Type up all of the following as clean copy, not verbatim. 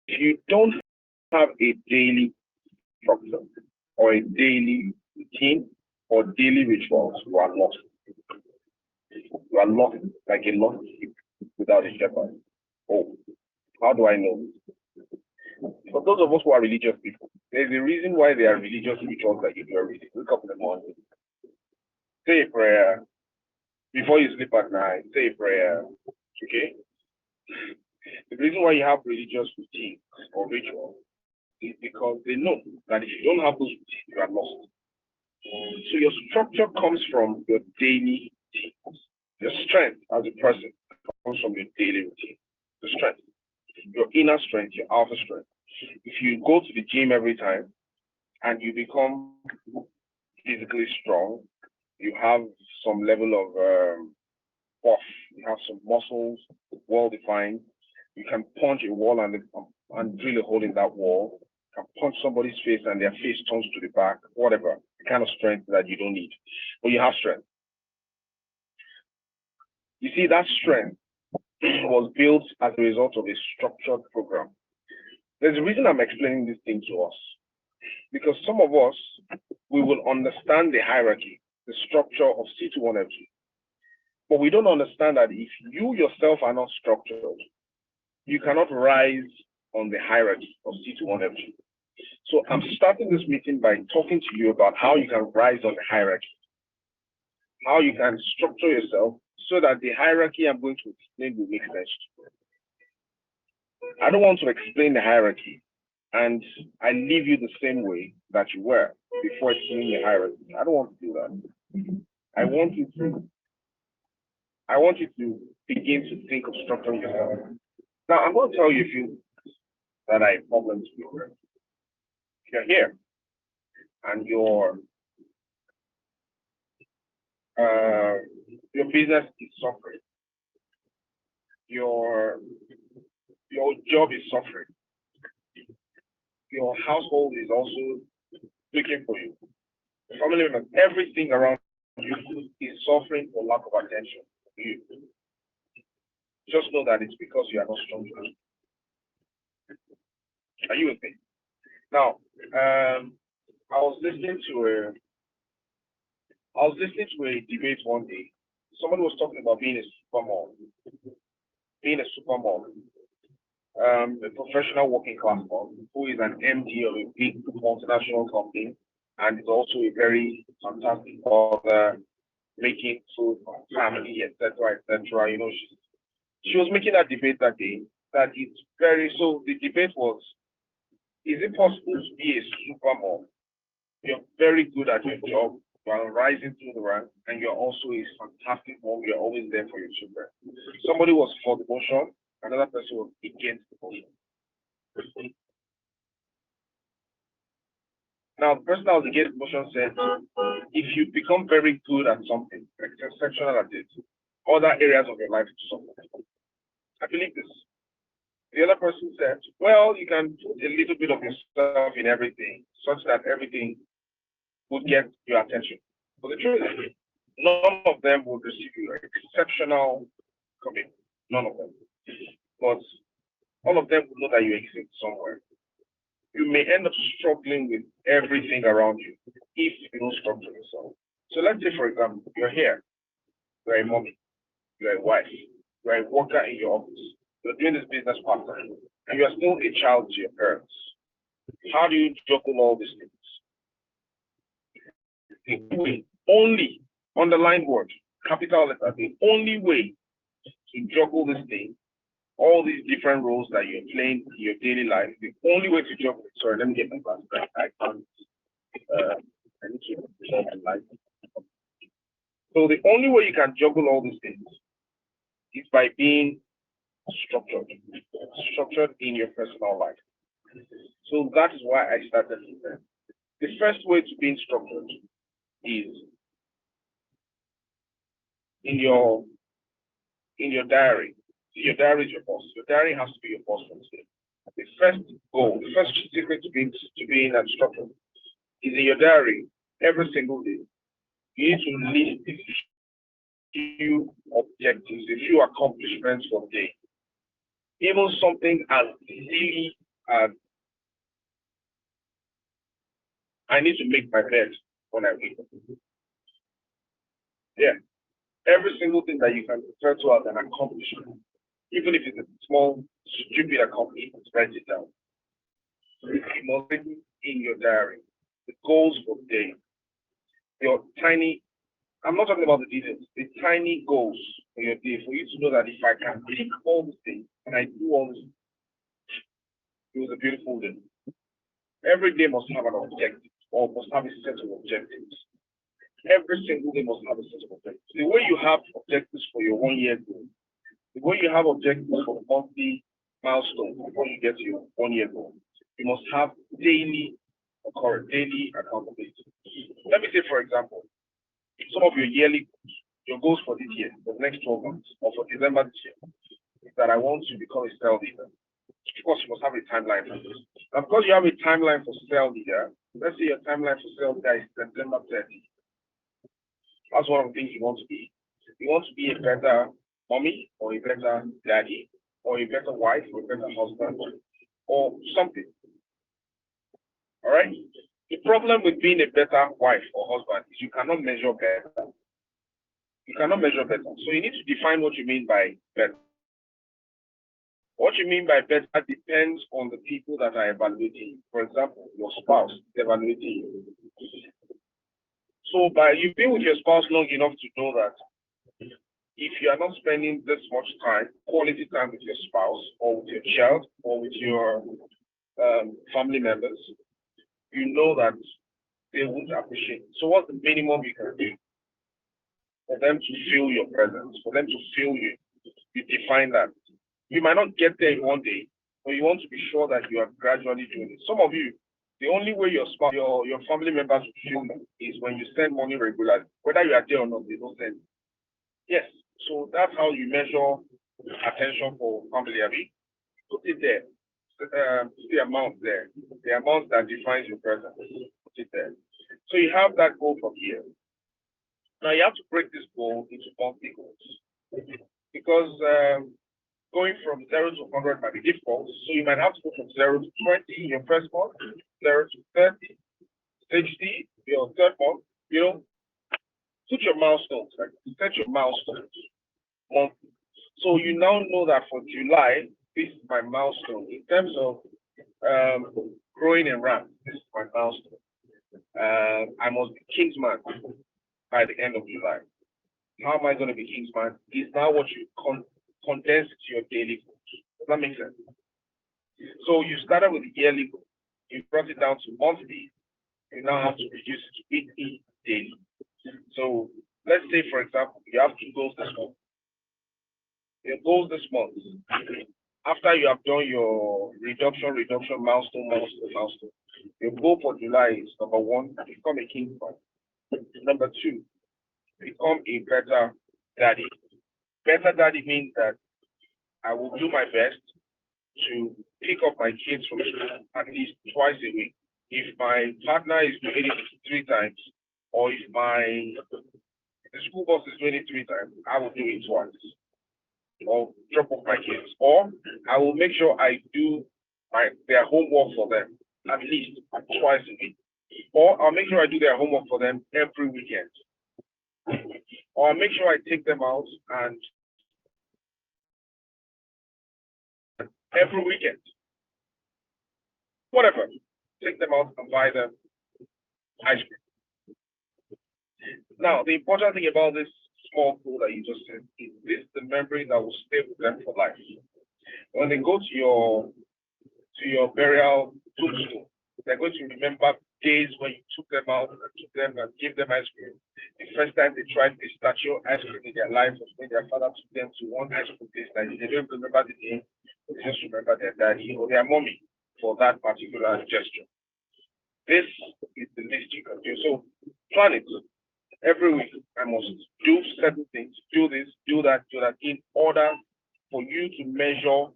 If you don't have a daily structure or a daily routine or daily rituals, you are lost. You are lost like a lost sheep without a shepherd. Oh, how do I know? For those of us who are religious people, there's a reason why there are religious rituals that you do every day. Wake up in the morning, say a prayer. Before you sleep at night, say a prayer. Okay? The reason why you have religious routines or rituals is because they know that if you don't have those routines, you are lost. So your structure comes from your daily routines. Your strength as a person comes from your daily routine. The strength, your inner strength, your outer strength. If you go to the gym every time and you become physically strong, you have some level of buff, you have some muscles well defined, you can punch a wall and drill a hole in that wall, you can punch somebody's face and their face turns to the back, whatever, the kind of strength that you don't need. But you have strength. You see, that strength was built as a result of a structured program. There's a reason I'm explaining this thing to us. Because some of us, we will understand the hierarchy, the structure of C21FG. But we don't understand that if you yourself are not structured, you cannot rise on the hierarchy of C21FG. So I'm starting this meeting by talking to you about how you can rise on the hierarchy, how you can structure yourself so that the hierarchy I'm going to explain will make sense. I don't want to explain the hierarchy and I leave you the same way that you were before explaining the hierarchy. I don't want to do that. I want you to begin to think of structuring yourself. Now I'm going to tell you a few that I problems with. If you're here and your business is suffering, your job is suffering, your household is also looking for you, family members, everything around you is suffering for lack of attention. You just know that it's because you are not strong enough. Are you with me? Now, I was listening to a debate one day. Somebody was talking about being a supermom, a professional working class mom who is an MD of a big multinational company and is also a very fantastic father, making food for family, etc., etc. You know, she was making that debate that day that it's very so. The debate was: is it possible to be a super mom? You're very good at your job, you're rising through the ranks, and you're also a fantastic mom. You're always there for your children. Somebody was for the motion, another person was against the motion. Now, the person that was against the motion said, if you become very good at something, exceptional at it, other areas of your life suffer. I believe this. The other person said, well, you can put a little bit of yourself in everything, such that everything would get your attention. But the truth is, none of them would receive your exceptional commitment. None of them. But all of them would know that you exist somewhere. You may end up struggling with everything around you if you don't structure yourself. So let's say, for example, you're here, you're a mommy, you're a wife, you're a worker in your office, you're doing this business part-time, and you're still a child to your parents. How do you juggle all these things? The way, only, underlined word, capital letter, the only way to juggle this thing, all these different roles that you're playing in your daily life, the only way to juggle it, sorry, let me get my glasses back. I can't, I need to resolve my life. So the only way you can juggle all these things is by being structured in your personal life. So that is why I started with that. The first way to being structured is in your diary. Your diary is your boss. Your diary has to be your boss from today. The first goal, the first secret to being structured is in your diary every single day. You need to list a few objectives, a few accomplishments for the day. Even something as silly And I need to make my bed when I wake up. Yeah. Every single thing that you can refer to as an accomplishment, even if it's a small, stupid accomplishment, write it down. You must put it in your diary. The goals for the day. Your tiny, I'm not talking about the details, the tiny goals for your day, for you to know that if I can pick all these things and I do all this, it was a beautiful day. Every day must have an objective or must have a set of objectives. Every single day must have a set of objectives. The way you have objectives for your 1 year goal, the way you have objectives for monthly milestone before you get to your 1 year goal, you must have daily accountability. Let me say, for example, some of your yearly goals, your goals for this year, for the next 12 months, or for December this year, is that I want to become a cell leader. Of course, you must have a timeline for this. Of course, you have a timeline for cell leader. Let's say your timeline for cell leader is September 30. That's one of the things you want to be. You want to be a better mommy, or a better daddy, or a better wife, or a better husband, or something. All right? The problem with being a better wife or husband is you cannot measure better. You cannot measure better. So you need to define what you mean by better. What you mean by better depends on the people that are evaluating you. For example, your spouse is evaluating you. So by you being with your spouse long enough to know that if you are not spending this much time, quality time with your spouse or with your child or with your family members, you know that they won't appreciate it. So what's the minimum you can do for them to feel your presence, for them to feel you? You define that. You might not get there in 1 day, but you want to be sure that you are gradually doing it. Some of you, the only way your family members will feel is when you send money regularly. Whether you are there or not, they don't send. Yes. So that's how you measure attention for family. I mean, put it there. The amount there. The amount that defines your presence. Put it there. So you have that goal from here. Now you have to break this goal into monthly goals. Because going from 0 to 100 might be difficult. So you might have to go from 0 to 20 in your first month, 0 to 30, 60, your third month, put your milestones, like set your milestones monthly. So you now know that for July, this is my milestone. In terms of growing in rank, this is my milestone. I must be Kingsman by the end of July. How am I going to be Kingsman? Is now what you condense to your daily goals. Does that make sense? So you started with the yearly goal. You brought it down to monthly. You now have to reduce it to weekly, daily. So let's say, for example, you have 2 goals this month. Your goals this month, after you have done your reduction, milestone. Your goal for July is number 1, become a Kingsman. Number 2, become a better daddy. Better daddy means that I will do my best to pick up my kids from school at least twice a week. If my partner is doing it 3 times, or if the school bus is doing it 3 times, I will do it twice. Or drop off my kids. Or I will make sure I do their homework for them at least twice a week. Or I'll make sure I do their homework for them every weekend. Or I'll make sure I take them out and every weekend. Whatever. Take them out and buy them ice cream. Now, the important thing about this small goal that you just said is this the memory that will stay with them for life. When they go to your burial tombstone, they're going to remember days when you took them out and took them and gave them ice cream. The first time they tried pistachio ice cream in their life was when their father took them to one ice cream place that they don't remember the name, they just remember their daddy or their mommy for that particular gesture. This is the least you can do. So plan it. Every week, I must do certain things, do this, do that, in order for you to measure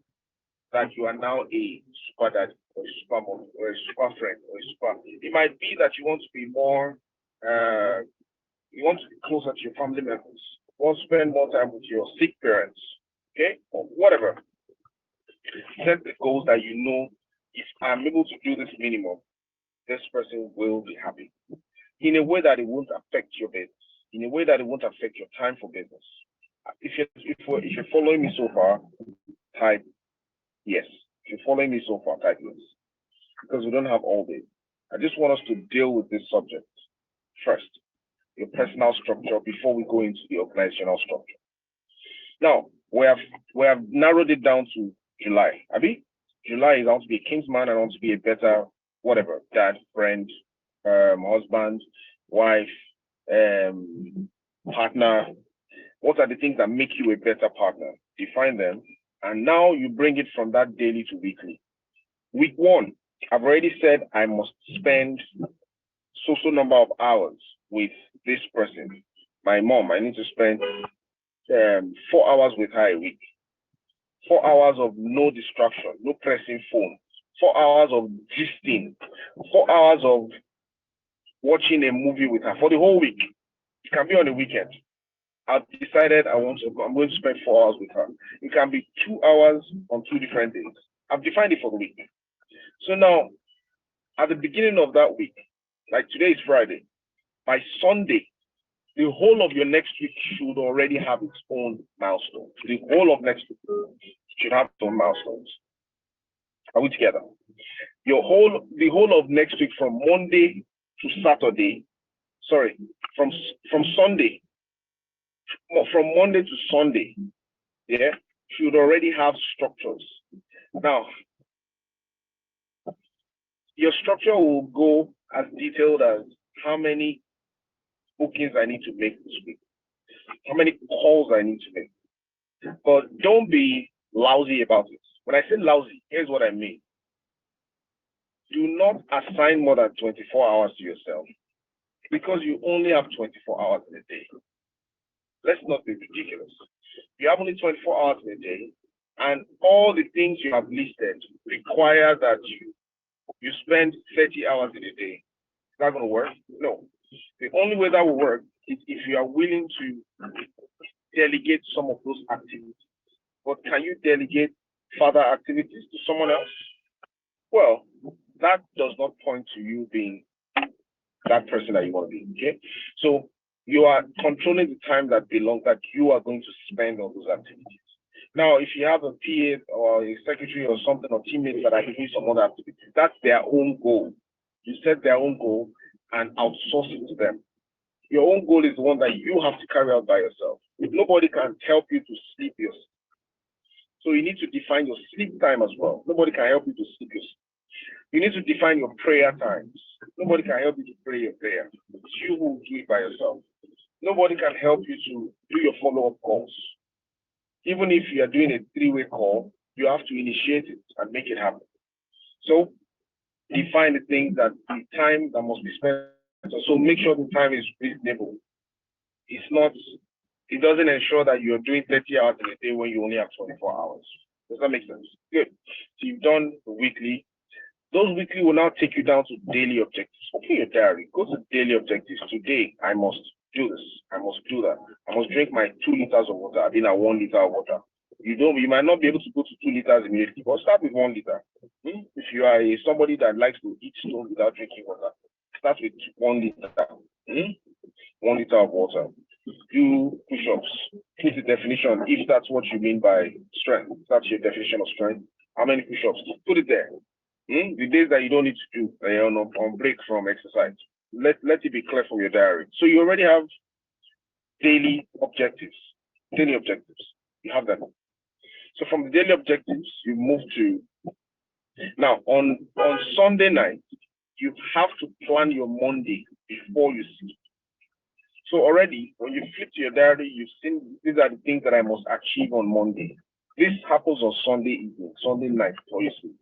that you are now a super dad or a super mom or a super friend or a super. It might be that you want to be more, you want to be closer to your family members, you want to spend more time with your sick parents, okay, or whatever. Set the goals that you know if I'm able to do this minimum, this person will be happy. In a way that it won't affect your business, in a way that it won't affect your time for business. If you're following me so far, type yes. If you're following me so far, type yes. Because we don't have all day. I just want us to deal with this subject first, your personal structure, before we go into the organizational structure. Now, we have narrowed it down to July. Abi? July is I want to be a kingsman, I want to be a better whatever, dad, friend, husband, wife, partner. What are the things that make you a better partner? Define them. And now you bring it from that daily to weekly. Week 1, I've already said I must spend so number of hours with this person. My mom, I need to spend 4 hours with her a week. 4 hours of no distraction, no pressing phone. 4 hours of gisting. 4 hours of watching a movie with her for the whole week. It can be on the weekend. I've decided I'm going to spend 4 hours with her. It can be 2 hours on 2 different days. I've defined it for the week. So now, at the beginning of that week, like today is Friday, by Sunday, the whole of your next week should already have its own milestones. The whole of next week should have its own milestones. Are we together? The whole of next week from Monday to Saturday, sorry, from Sunday, from Monday to Sunday, yeah, should already have structures. Now, your structure will go as detailed as how many bookings I need to make this week, how many calls I need to make. But don't be lousy about it. When I say lousy, here's what I mean. Do not assign more than 24 hours to yourself because you only have 24 hours in a day. Let's not be ridiculous. You have only 24 hours in a day, and all the things you have listed require that you spend 30 hours in a day. Is that going to work? No. The only way that will work is if you are willing to delegate some of those activities. But can you delegate further activities to someone else? Well, that does not point to you being that person that you want to be, okay? So you are controlling the time that belongs, that you are going to spend on those activities. Now, if you have a PA or a secretary or something or teammates that are doing some other activities, that's their own goal. You set their own goal and outsource it to them. Your own goal is the one that you have to carry out by yourself. Nobody can help you to sleep yourself. So you need to define your sleep time as well. Nobody can help you to sleep yourself. You need to define your prayer times. Nobody can help you to pray your prayer. It's you who do it by yourself. Nobody can help you to do your follow-up calls. Even if you are doing a 3-way call, you have to initiate it and make it happen. So define the things that the time that must be spent. So make sure the time is reasonable. It doesn't ensure that you're doing 30 hours in a day when you only have 24 hours. Does that make sense? Good. So you've done the weekly. Those weekly will now take you down to daily objectives. Open your diary. Go to daily objectives. Today, I must do this. I must do that. I must drink my 2 liters of water. I did 1 liter of water. You might not be able to go to 2 liters immediately, but start with 1 liter. If you are somebody that likes to eat stone without drinking water, start with 1 liter. 1 liter of water. Do push-ups. Put the definition, if that's what you mean by strength. That's your definition of strength. How many push-ups? Put it there. The days that you don't need to do on break from exercise, let it be clear from your diary. So you already have daily objectives. Daily objectives. You have them. So from the daily objectives, you move to now on Sunday night, you have to plan your Monday before you sleep. So already, when you flip to your diary, you've seen these are the things that I must achieve on Monday. This happens on Sunday evening, Sunday night before you sleep.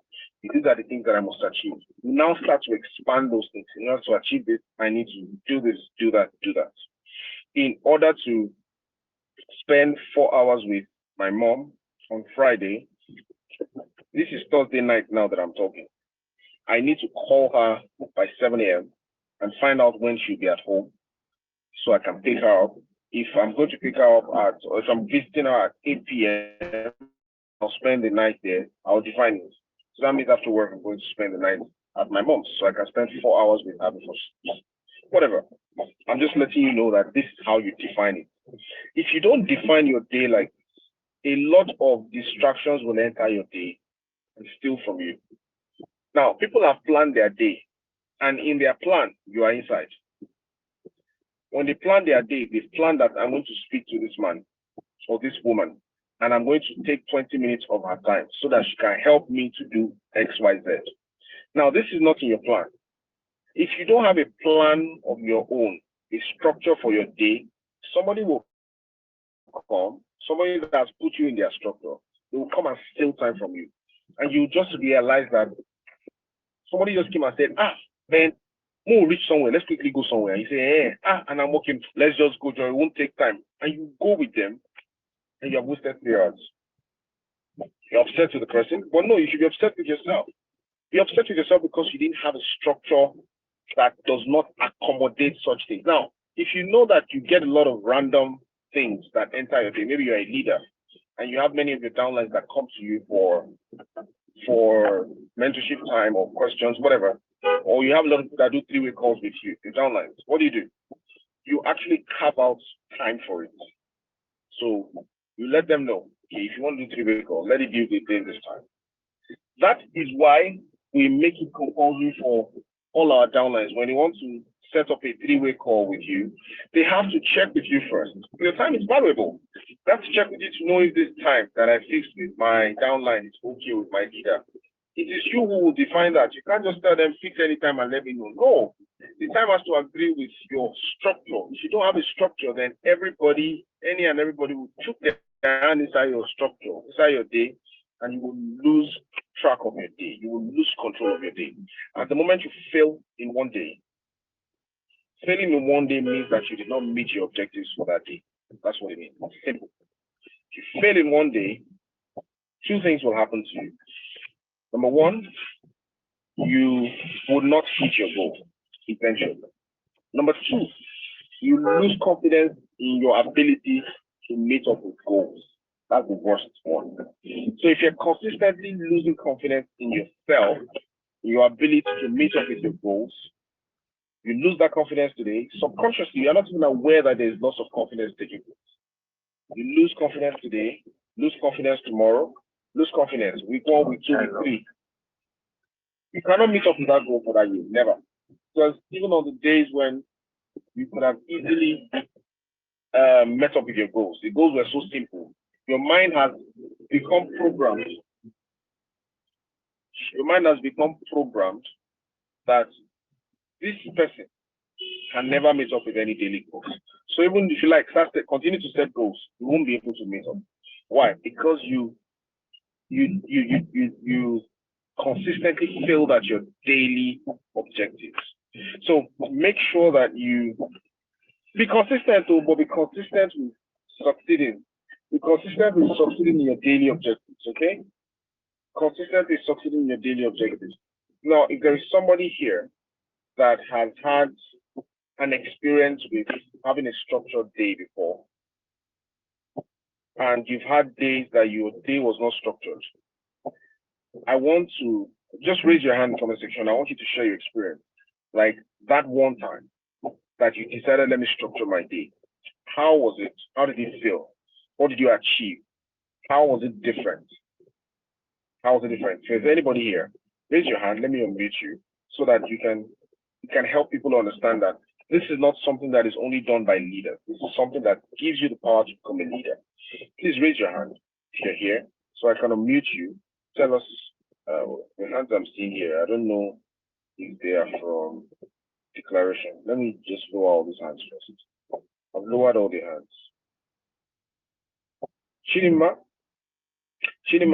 These are the things that I must achieve. You now start to expand those things. In order to achieve this, I need to do this, do that, do that. In order to spend 4 hours with my mom on Friday, this is Thursday night now that I'm talking. I need to call her by 7 a.m. and find out when she'll be at home so I can pick her up. If I'm going to pick her up or if I'm visiting her at 8 p.m., I'll spend the night there. I'll define it. So that means after work, I'm going to spend the night at my mom's, so I can spend 4 hours with her before whatever. I'm just letting you know that this is how you define it. If you don't define your day like a lot of distractions will enter your day and steal from you. Now, people have planned their day, and in their plan, you are inside. When they plan their day, they've planned that I'm going to speak to this man or this woman, and I'm going to take 20 minutes of her time so that she can help me to do X, Y, Z. Now, this is not in your plan. If you don't have a plan of your own, a structure for your day, somebody will come, somebody that has put you in their structure, they will come and steal time from you. And you just realize that somebody just came and said, man, we'll reach somewhere, let's quickly go somewhere. And you say, and I'm working, let's just go, Joy, it won't take time. And you go with them, and you have wasted 3 hours. You're upset with the person, but no, you should be upset with yourself. Be upset with yourself because you didn't have a structure that does not accommodate such things. Now, if you know that you get a lot of random things that enter your day, maybe you're a leader and you have many of your downlines that come to you for mentorship time or questions, whatever, or you have a lot of people that do 3-way calls with you, your downlines, what do? You actually carve out time for it. So you let them know, okay, if you want to do 3-way calls, let it be within this time. That is why we make it compulsory for all our downlines. When you want to set up a 3-way call with you, they have to check with you first. Your time is valuable. They have to check with you to know if this time that I fixed with my downline is okay with my leader. It is you who will define that. You can't just tell them fix any time and let me know. No, the time has to agree with your structure. If you don't have a structure, then any and everybody will put their hand inside your structure, inside your day, and you will lose track of your day. You will lose control of your day. At the moment you fail in one day, failing in one day means that you did not meet your objectives for that day. That's what it means. It's simple. If you fail in one day, 2 things will happen to you. Number 1, you would not hit your goal eventually. Number 2, you lose confidence in your ability to meet up with goals. That's the worst one. So if you're consistently losing confidence in yourself, your ability to meet up with your goals, you lose that confidence today. Subconsciously, you're not even aware that there's loss of confidence taking place. You lose confidence today, lose confidence tomorrow, lose confidence week 1, week 2, week 3. You cannot meet up with that goal for that year, never. Because even on the days when you could have easily met up with your goals, the goals were so simple. Your mind has become programmed. Your mind has become programmed that this person can never meet up with any daily goals. So even if you continue to set goals, you won't be able to meet up. Why? Because you consistently failed at your daily objectives. So make sure that you be consistent, but be consistent with succeeding. Be consistent with succeeding in your daily objectives, okay? Consistent with succeeding in your daily objectives. Now, if there is somebody here that has had an experience with having a structured day before, and you've had days that your day was not structured, I want to just raise your hand in the comment section. I want you to share your experience. Like that one time that you decided, let me structure my day. How was it? How did it feel? What did you achieve? How was it different? How was it different? So if there's anybody here, raise your hand. Let me unmute you so that you can help people understand that this is not something that is only done by leaders. This is something that gives you the power to become a leader. Please raise your hand if you're here so I can unmute you. Tell us the hands I'm seeing here. I don't know if they are from declaration. Let me just lower all these hands first. I've lowered all the hands. Chidima,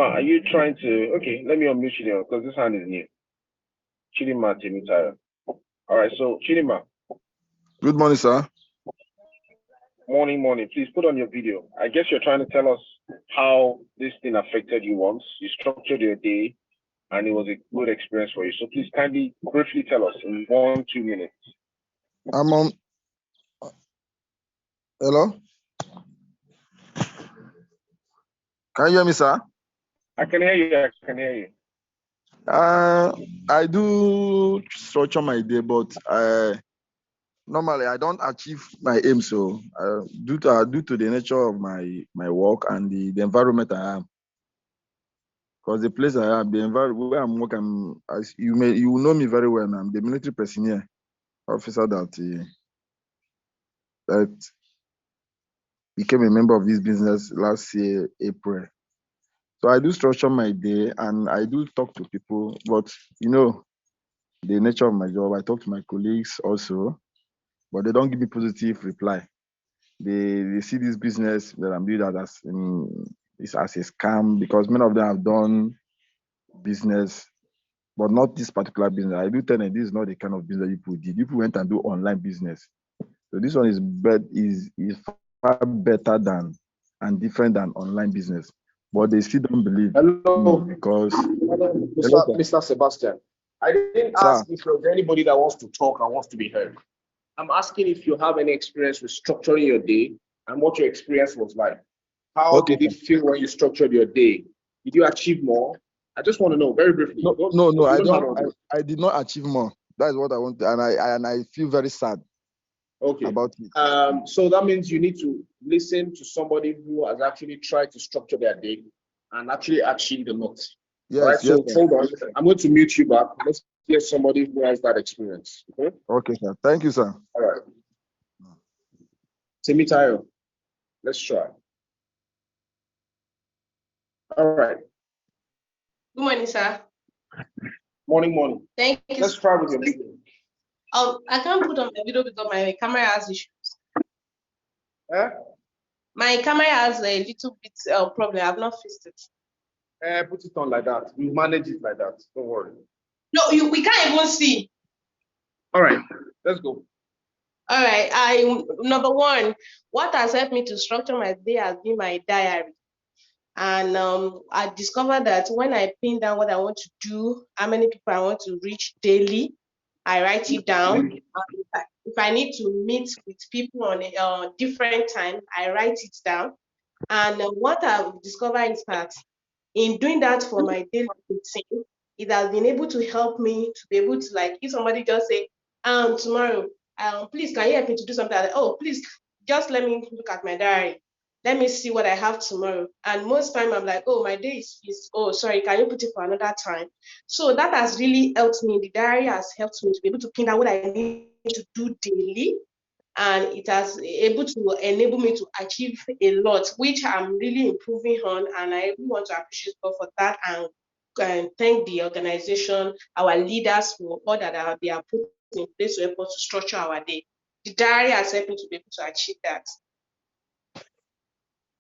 are you trying to? Okay, let me unmute Chidima because this hand is new. Chidima Temitayo. All right, so Chidima. Good morning, sir. Morning. Please put on your video. I guess you're trying to tell us how this thing affected you once. You structured your day and it was a good experience for you. So please kindly, briefly tell us in 1-2 minutes. I'm on. Hello? Can you hear me, sir? I can hear you. I do structure my day, but normally I don't achieve my aim. So due to the nature of my work and the environment I am, because the place I am, the environment where I'm working, as you will know me very well. I'm the military personnel officer that became a member of this business last year April. So I do structure my day and I do talk to people, but you know the nature of my job, I talk to my colleagues also, but they don't give me positive reply. They see this business that I'm doing that is as a scam because many of them have done business, but not this particular business. I do tell them this is not the kind of business people did. People went and do online business. So this one is far better than and different than online business. But they still don't believe me Hello, because hello, Mr. Sebastian. I didn't sir. ask if there's anybody that wants to talk and wants to be heard. I'm asking if you have any experience with structuring your day and what your experience was like. How Okay, did sir. it feel when you structured your day? Did you achieve more? I just want to know very briefly. No, no, no. You I don't have don't. all this. I did not achieve more. That is what I want, and I feel very sad Okay. about it. So that means you need to listen to somebody who has actually tried to structure their day and actually achieved a lot. All right. Yes, yes, So sir. hold on. I'm going to mute you back. Let's get somebody who has that experience. Okay. Okay, sir. Thank you, sir. All right. Timmy Tayo, let's try. All right. Good morning, sir. Morning, morning. Thank you. Let's try with your video. I can't put on my video because my camera has issues. Eh? My camera has a little bit problem. I've not fixed it. Put it on like that. You manage it like that. Don't worry. No, we can't even see. All right. Let's go. All right. Number one, what has helped me to structure my day has been my diary. And I discovered that when I pin down what I want to do, how many people I want to reach daily, I write it down. If I need to meet with people on a different time, I write it down. And what I've discovered is that in doing that for my daily routine, it has been able to help me to be able to, like, if somebody just say, tomorrow, please, can you help me to do something? Oh, please, just let me look at my diary. Let me see what I have tomorrow. And most time I'm like, oh, my day is oh, sorry, can you put it for another time? So that has really helped me. The diary has helped me to be able to pin out what I need to do daily, and it has able to enable me to achieve a lot, which I'm really improving on, and I really want to appreciate God for that and thank the organization, our leaders for all that they are put in place to help us to structure our day. The diary has helped me to be able to achieve that.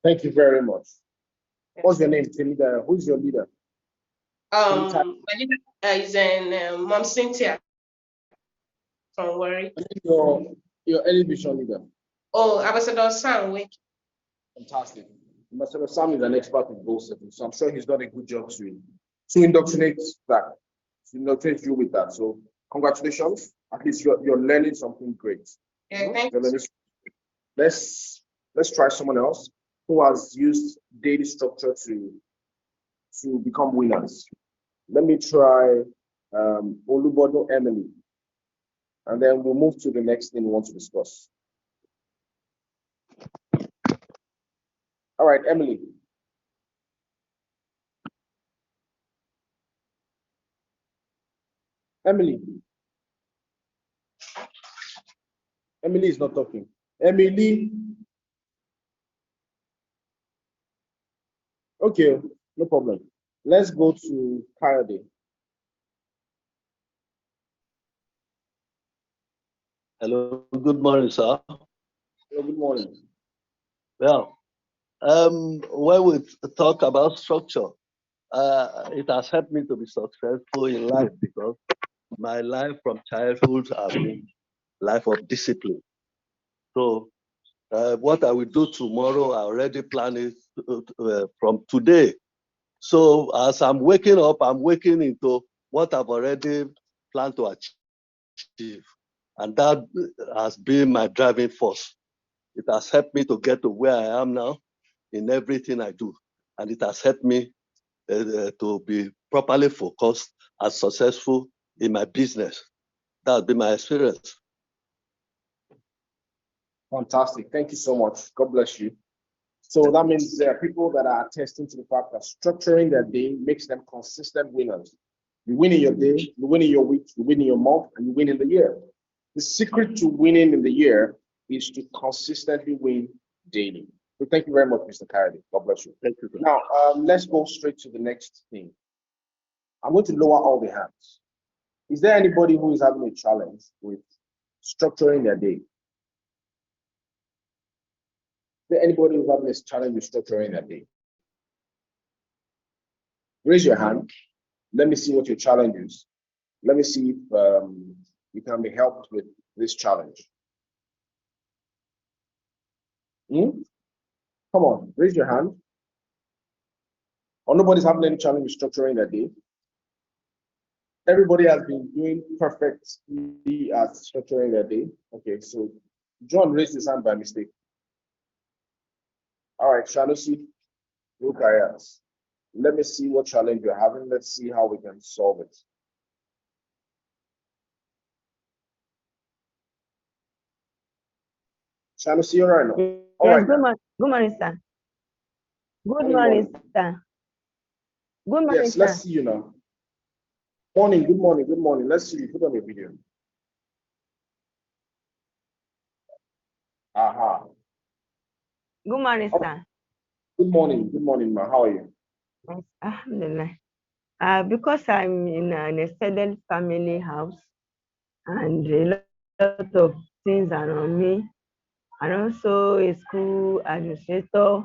Thank you very much. What's your name, Timmy? Who's your leader? My leader is Mom Cynthia from Warri. Your early vision leader. Oh, Ambassador Sam. Fantastic. Ambassador Sam is an expert in goal setting, so I'm sure he's done a good job to indoctrinate that, to indoctrinate you with that. So congratulations. At least you're learning something great. Yeah, thank you. Let's try someone else who has used daily structure to become winners. Let me try Olubodo Emily, and then we'll move to the next thing we want to discuss. All right, Emily. Emily is not talking. Emily. Okay, no problem. Let's go to Kayode. Hello, good morning, sir. Hello, good morning. Well, when we talk about structure, it has helped me to be successful in life because my life from childhood has been life of discipline. So what I will do tomorrow, I already plan it from today. So as I'm waking up, I'm waking into what I've already planned to achieve. And that has been my driving force. It has helped me to get to where I am now in everything I do. And it has helped me to be properly focused as successful in my business. That would be my experience. Fantastic. Thank you so much. God bless you. So that means there are people that are attesting to the fact that structuring their day makes them consistent winners. You win in your day, you win in your week, you win in your month, and you win in the year. The secret to winning in the year is to consistently win daily. So thank you very much, Mr. Kayode. God bless you. Thank you. Now, let's go straight to the next thing. I'm going to lower all the hands. Is there anybody who is having a challenge with structuring their day? Is there anybody who's having a challenge with structuring their day? Raise your hand. Let me see what your challenge is. Let me see if you can be helped with this challenge. Come on, raise your hand. Or nobody's having any challenge with structuring their day. Everybody has been doing perfectly at structuring their day. Okay, so John raised his hand by mistake. All right, Shanusi, look at us. Let me see what challenge you're having. Let's see how we can solve it. Shanusi, you're right now. All Yes, right. Good morning, sir. Good morning, sir. Good morning, Yes, sir. let's see you now. Morning, good morning, good morning. Let's see you. Put on a video. Aha. Good morning, sir. Good morning, ma. How are you? Yes, alhamdulillah. Because I'm in an extended family house and a lot of things are on me, and also a school administrator.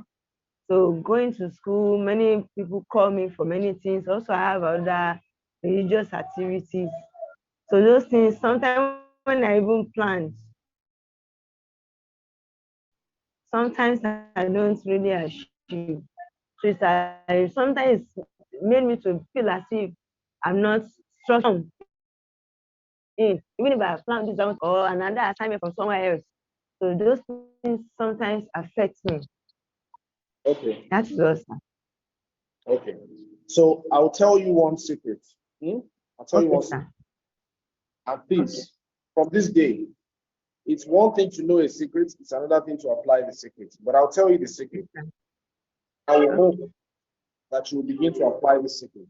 So going to school, many people call me for many things. Also, I have other religious activities. So those things, sometimes when I even plan, sometimes I don't really achieve. So sometimes made me to feel as if I'm not strong in, even if I have planned this out or another assignment from somewhere else. So those things sometimes affect me. Okay. That's just. Okay. So I'll tell you one secret. I'll tell you one secret. And please, from this day, it's one thing to know a secret, it's another thing to apply the secret. But I'll tell you the secret. I will hope that you will begin to apply the secret.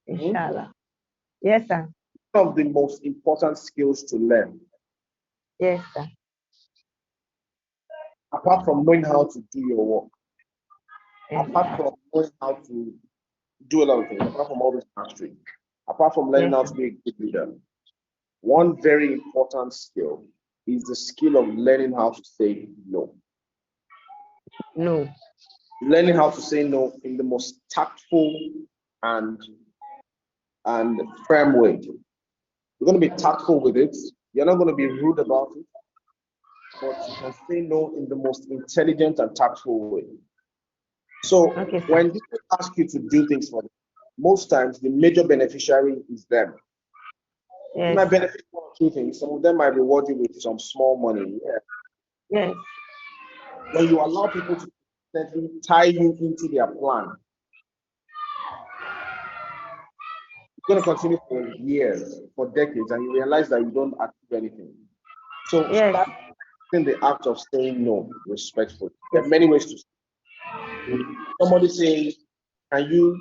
Inshallah. Yes, sir. One of the most important skills to learn. Yes, sir. Apart from knowing how to do your work, Yes, apart from knowing how to do a lot of things, apart from all this mastery, apart from learning how to be a good leader, one very important skill is the skill of learning how to say no. No. Learning how to say no in the most tactful and firm way. You're going to be tactful with it. You're not going to be rude about it, but you can say no in the most intelligent and tactful way. So when people ask you to do things for them, most times the major beneficiary is them. Yes. You might benefit from two things. Some of them might reward you with some small money. Yes. When you allow people to tie you into their plan, you're going to continue for years, for decades, and you realize that you don't achieve anything. So start in the act of saying no respectfully. There are many ways to say. Somebody says, can you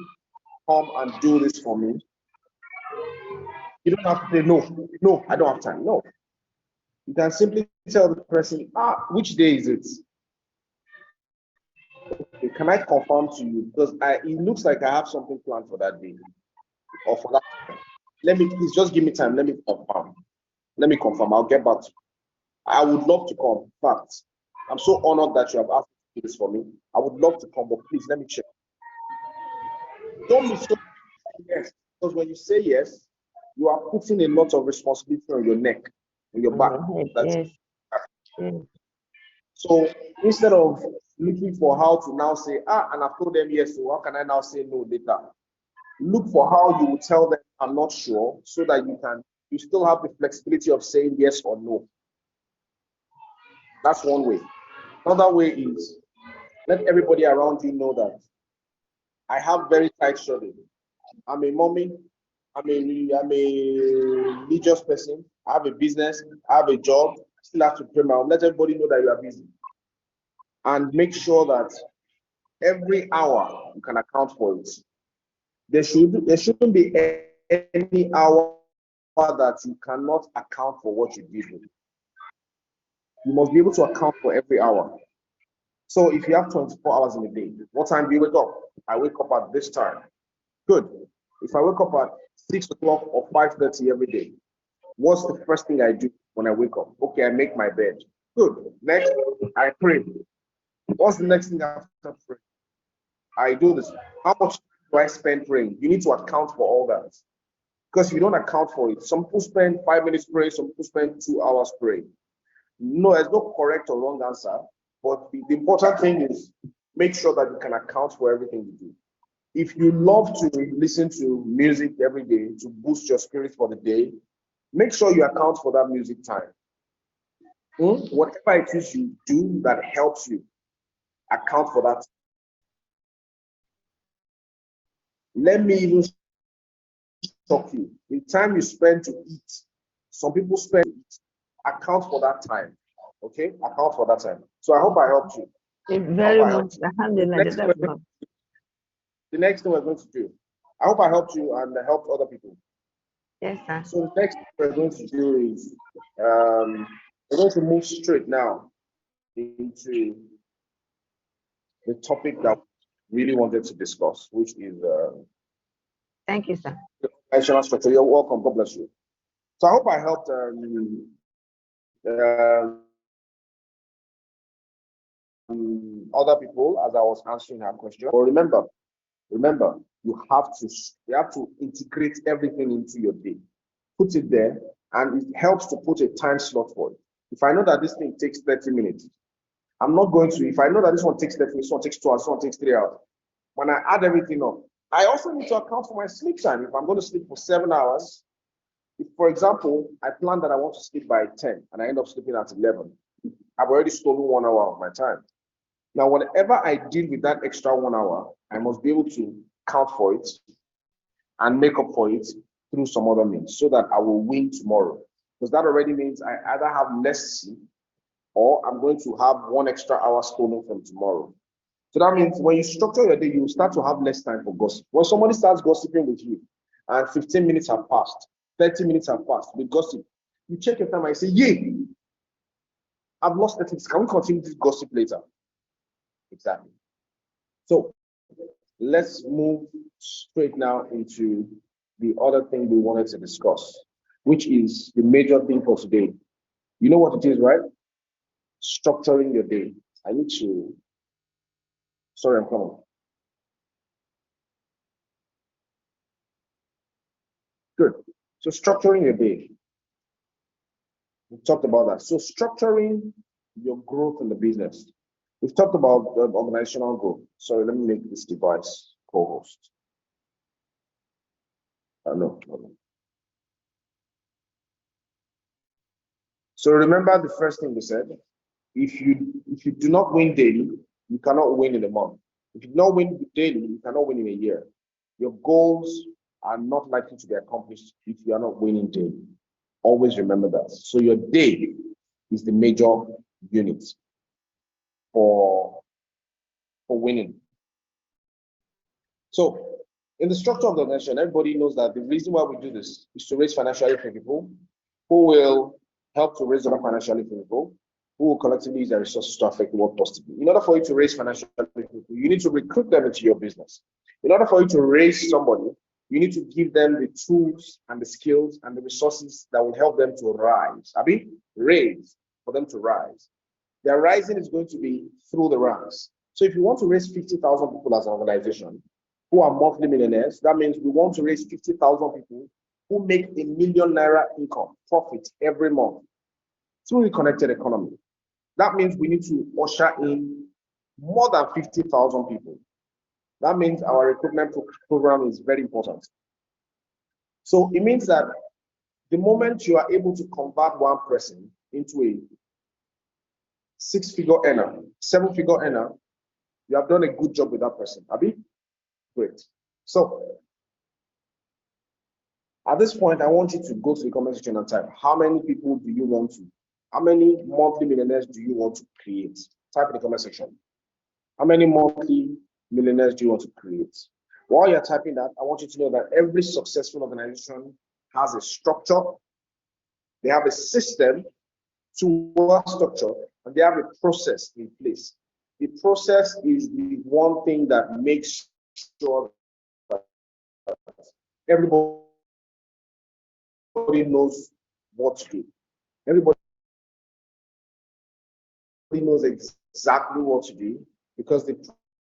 come and do this for me? You don't have to say no, I don't have time. No. You can simply tell the person, which day is it? Okay, can I confirm to you? Because it looks like I have something planned for that day or for that time. Let me please just give me time. Let me confirm. I'll get back to you. I would love to come. In fact, I'm so honored that you have asked me to do this for me. I would love to come, but please let me check. Don't be so yes, because when you say yes, you are putting a lot of responsibility on your neck, on your back. Yes. So instead of looking for how to now say, and I've told them yes, so how can I now say no later? Look for how you will tell them I'm not sure, so that you still have the flexibility of saying yes or no. That's one way. Another way is let everybody around you know that I have very tight schedule. I'm a mommy, I'm a religious person. I have a business. I have a job. I still have to pray my own. Let everybody know that you are busy, and make sure that every hour you can account for it. There shouldn't be any hour that you cannot account for what you did with. You must be able to account for every hour. So if you have 24 hours in a day, what time do you wake up? I wake up at this time. Good. If I wake up at 6 o'clock or 5:30 every day, what's the first thing I do when I wake up? Okay, I make my bed. Good. Next, I pray. What's the next thing after prayer? I do this. How much do I spend praying? You need to account for all that. Because if you don't account for it, some people spend 5 minutes praying, some people spend 2 hours praying. No, there's no correct or wrong answer. But the important thing is make sure that you can account for everything you do. If you love to listen to music every day to boost your spirit for the day, make sure you account for that music time. Whatever it is you do that helps you, account for that. Let me even shock you. The time you spend to eat, some people spend to eat, account for that time. Okay? Account for that time. So I hope I helped you. Very much. Alhamdulillah. The next thing we're going to do, I hope I helped you and helped other people. Yes, sir. So the next thing we're going to do is we're going to move straight now into the topic that we really wanted to discuss, which is thank you, sir. the organizational structure. You're welcome. God bless you. So I hope I helped other people as I was answering her question. But remember, you have to integrate everything into your day. Put it there, and it helps to put a time slot for it. If I know that this thing takes 30 minutes, I'm not going to, if I know that this one takes 30 minutes, this one takes 2 hours, this one takes 3 hours, when I add everything up, I also need to account for my sleep time. If I'm going to sleep for 7 hours, if, for example, I plan that I want to sleep by 10 and I end up sleeping at 11, I've already stolen 1 hour of my time. Now, whatever I did with that extra 1 hour, I must be able to count for it and make up for it through some other means so that I will win tomorrow. Because that already means I either have less sleep or I'm going to have 1 extra hour stolen from tomorrow. So that means when you structure your day, you start to have less time for gossip. When somebody starts gossiping with you and 15 minutes have passed, 30 minutes have passed with gossip, you check your time and say, yay, I've lost 30 minutes. Can we continue this gossip later? Exactly. So let's move straight now into the other thing we wanted to discuss, which is the major thing for today. You know what it is, right? Structuring your day. I need to, sorry, I'm coming. Good. So structuring your day. We talked about that. So structuring your growth in the business. We've talked about organizational growth. Sorry, let me make this device co-host. No. So remember the first thing we said. If you do not win daily, you cannot win in a month. If you do not win daily, you cannot win in a year. Your goals are not likely to be accomplished if you are not winning daily. Always remember that. So your day is the major unit for winning. So in the structure of the organization, everybody knows that the reason why we do this is to raise financially for people who will help to raise other financially for people who will collectively use their resources to affect the world positively. In order for you to raise financially for people, you need to recruit them into your business. In order for you to raise somebody, you need to give them the tools and the skills and the resources that will help them to rise. Raise for them to rise. Their rising is going to be through the ranks. So if you want to raise 50,000 people as an organization who are monthly millionaires, that means we want to raise 50,000 people who make ₦1 million income, profit every month through the connected economy. That means we need to usher in more than 50,000 people. That means our recruitment program is very important. So it means that the moment you are able to convert one person into a 6-figure earner, 7-figure earner, you have done a good job with that person. Abi? Great. So At this point, I want you to go to the comment section and type, how many people do you want to, how many monthly millionaires do you want to create? Type in the comment section. How many monthly millionaires do you want to create? While you're typing that, I want you to know that every successful organization has a structure, they have a system to work structure, and they have a process in place. The process is the one thing that makes sure that everybody knows what to do. Everybody knows exactly what to do because the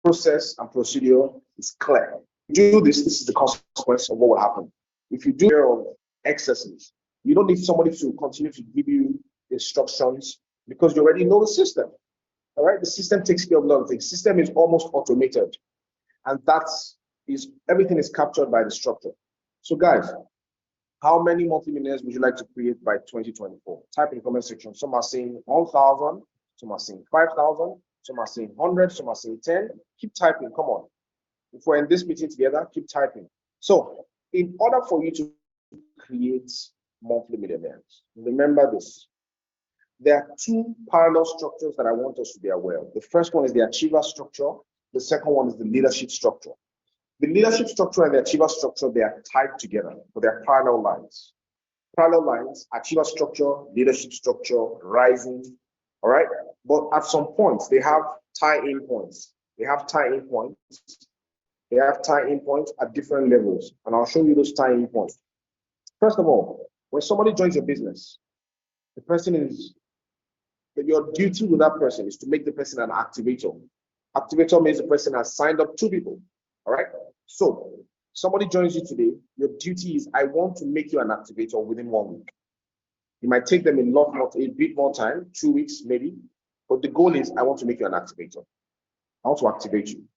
process and procedure is clear. If you do this, this is the consequence of what will happen. If you do your excesses, you don't need somebody to continue to give you instructions because you already know the system. All right, the system takes care of a lot of things. System is almost automated, and everything is captured by the structure. So, guys, how many monthly millionaires would you like to create by 2024? Type in the comment section. Some are saying 1,000, some are saying 5,000, some are saying 100, some are saying 10. Keep typing. Come on. If we're in this meeting together, keep typing. So, in order for you to create monthly millionaires, remember this. There are two parallel structures that I want us to be aware of. The first one is the achiever structure. The second one is the leadership structure. The leadership structure and the achiever structure, they are tied together, but they are parallel lines. Parallel lines, achiever structure, leadership structure, rising, all right? But at some points, they have tie-in points. They have tie-in points. They have tie-in points at different levels, and I'll show you those tie-in points. First of all, when somebody joins your business, your duty with that person is to make the person an activator. Activator means the person has signed up 2 people. All right. So somebody joins you today. Your duty is, I want to make you an activator within 1 week. It might take them a bit more time, 2 weeks maybe. But the goal is, I want to make you an activator. I want to activate you.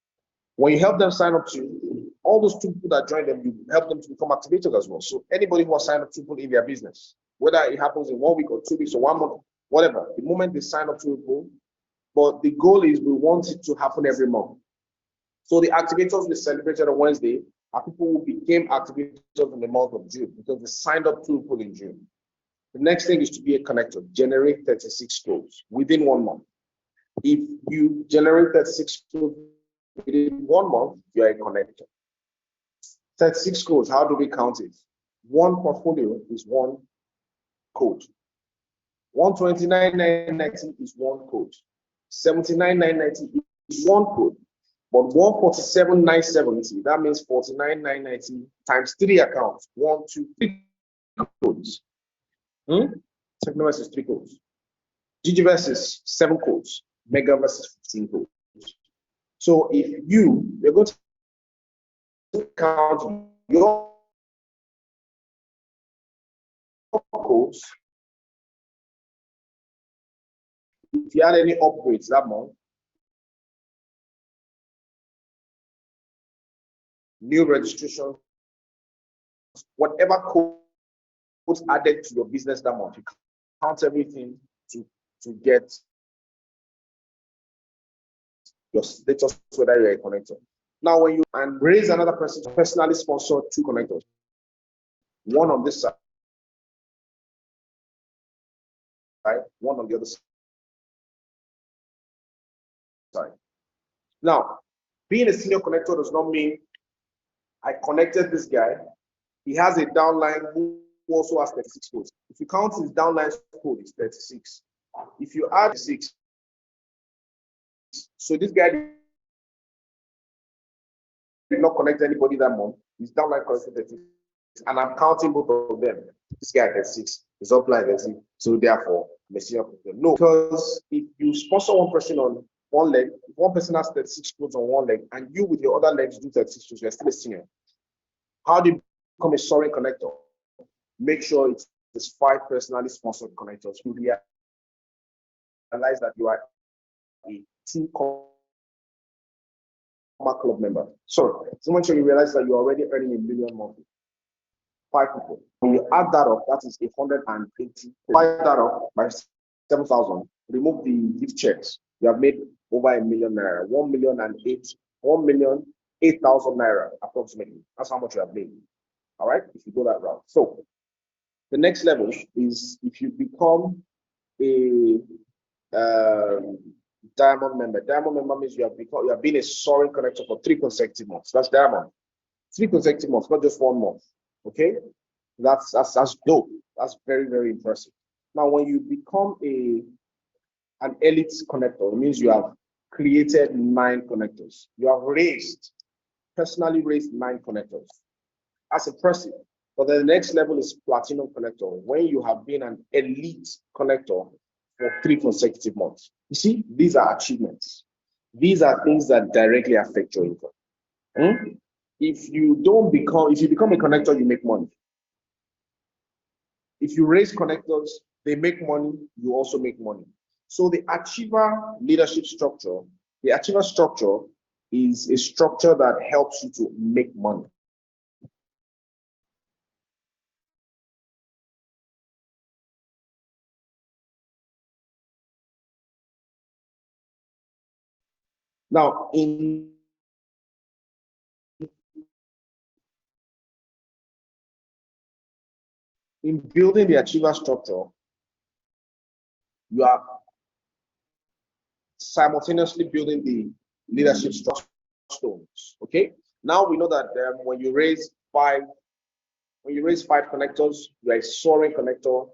When you help them sign up to all those 2 people that join them, you help them to become activators as well. So anybody who has signed up 2 people in their business, whether it happens in 1 week or 2 weeks or 1 month, whatever, the moment they sign up 2 people, but the goal is we want it to happen every month. So the activators we celebrated on Wednesday are people who became activators in the month of June because they signed up 2 people in June. The next thing is to be a connector, generate 36 codes within 1 month. If you generate 36 codes within 1 month, you are a connector. 36 codes, how do we count it? 1 portfolio is 1 code. 129,990 is 1 code. 79,990 is 1 code. But 147,970, that means 49,990 times 3 accounts. 1, 2, 3 codes. Technoverse is 3 codes. Digiverse is 7 codes. Megaverse is 15 codes. So if you're going to count your codes, if you had any upgrades that month, new registration, whatever codes added to your business that month, you count everything to get your status, whether you're a connector. Now, when you raise another person to personally sponsor 2 connectors, 1 on this side, 1 on the other side. Now, being a senior connector does not mean I connected this guy. He has a downline who also has 36 codes. If you count his downline code, it's 36. If you add 6, so this guy did not connect anybody that month, his downline connected 36. And I'm counting both of them. This guy has 6, his upline has 6. So therefore, I'm a senior connector. No, because if you sponsor 1 person on 1 leg, if 1 person has 36 codes on 1 leg, and you with your other legs do 36 codes, you're still a senior. How do you become a soaring connector? Make sure it's 5 personally sponsored connectors who realize that you are a team club member. So make sure you realize that you're already earning $1 million monthly. 5 people. When you add that up, that is 180. Divide that up by 7,000. Remove the gift checks. You have made over $1 million naira. 1,008,000 naira approximately. That's how much you have made. All right, if you go that route. So the next level is if you become a diamond member. Diamond member means you have been a soaring connector for 3 consecutive months. That's diamond. 3 consecutive months, not just 1 month. Okay, that's dope. That's very, very impressive. Now, when you become an elite connector, it means you have created 9 connectors. You have personally raised 9 connectors. That's impressive. But then the next level is platinum connector, when you have been an elite connector for 3 consecutive months. You see, these are achievements. These are things that directly affect your income. If you become a connector, you make money. If you raise connectors, they make money, you also make money. So the achiever leadership structure, the achiever structure is a structure that helps you to make money. Now, in building the achiever structure, you are simultaneously building the leadership structure stones. Okay. Now we know that when you raise 5 connectors, you are a soaring connector,